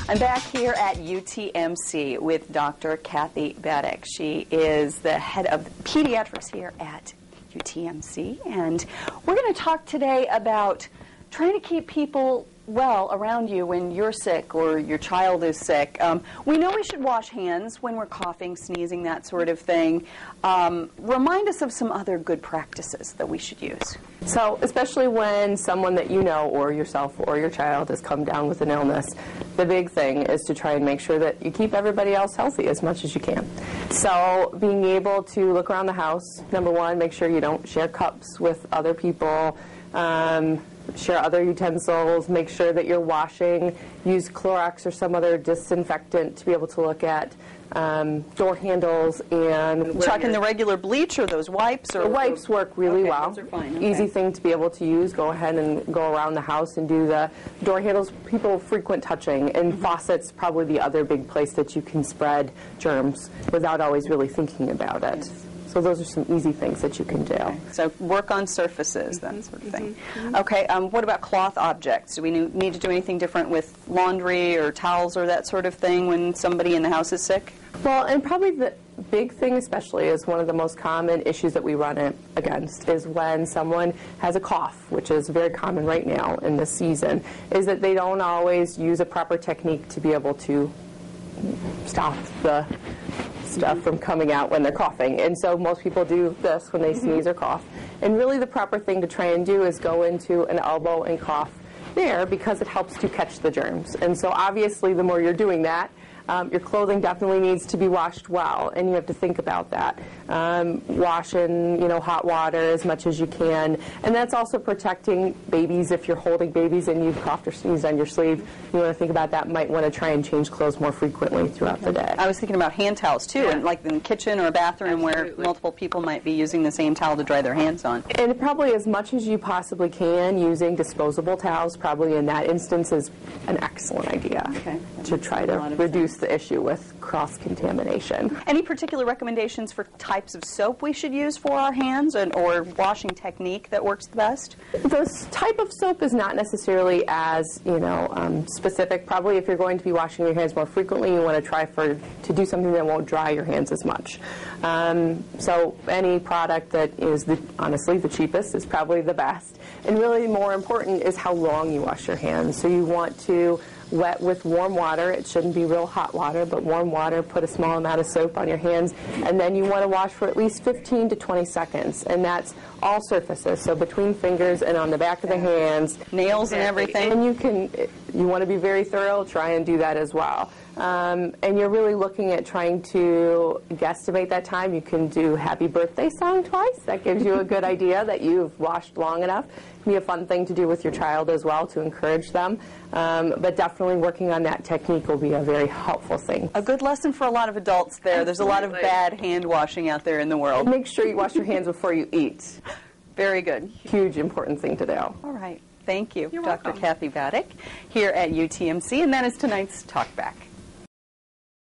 I'm back here at UTMC with Dr. Cathi Badik. She is the head of pediatrics here at UTMC, and we're going to talk today about trying to keep people well around you when you're sick or your child is sick. We know we should wash hands when we're coughing, sneezing, that sort of thing. Remind us of some other good practices that we should use. So especially when someone that you know or yourself or your child has come down with an illness, the big thing is to try and make sure that you keep everybody else healthy as much as you can. So being able to look around the house, number one, make sure you don't share cups with other people, share other utensils, make sure that you're washing, use Clorox or some other disinfectant to be able to look at door handles and Chucking the regular bleach or those wipes? Or the wipes work really well. Those are fine. Easy thing to be able to use. Go ahead and go around the house and do the door handles. People frequent touching, and faucets probably the other big place that you can spread germs without always really thinking about it. Yes. So those are some easy things that you can do. Okay. So work on surfaces, that sort of thing. Okay, what about cloth objects? Do we need to do anything different with laundry or towels or that sort of thing when somebody in the house is sick? Well, and probably the big thing especially is one of the most common issues that we run against is when someone has a cough, which is very common right now in this season, is that they don't always use a proper technique to be able to stop the stuff from coming out when they're coughing. And so most people do this when they sneeze or cough. And really the proper thing to try and do is go into an elbow and cough there, because it helps to catch the germs. And so obviously the more you're doing that, your clothing definitely needs to be washed well, and you have to think about that. Wash in, hot water as much as you can, and that's also protecting babies. If you're holding babies and you've coughed or sneezed on your sleeve, you want to think about that. Might want to try and change clothes more frequently throughout the day. I was thinking about hand towels too, and like in the kitchen or a bathroom where multiple people might be using the same towel to dry their hands on. And probably as much as you possibly can, using disposable towels probably in that instance is an excellent idea to try to reduce the issue with cross-contamination. Any particular recommendations for types of soap we should use for our hands, or washing technique that works the best? The type of soap is not necessarily as specific. Probably if you're going to be washing your hands more frequently, you want to try to do something that won't dry your hands as much. So any product that is honestly the cheapest is probably the best. And really more important is how long you wash your hands. So you want to wet with warm water. It shouldn't be real hot water, but warm water. Put a small amount of soap on your hands, and then you want to wash for at least 15 to 20 seconds, and that's all surfaces, so between fingers and on the back of the hands, nails and everything. And you want to be very thorough. Try and do that as well. And you're really looking at trying to guesstimate that time. You can do Happy Birthday song twice. That gives you a good idea that you've washed long enough. It can be a fun thing to do with your child as well to encourage them. But definitely working on that technique will be a very helpful thing. A good lesson for a lot of adults there. There's a lot of bad hand washing out there in the world. And make sure you wash your hands before you eat. Very good. Huge important thing to do. All right. Thank you, You're Dr. welcome. Cathi Badik, here at UTMC, and that is tonight's Talk Back.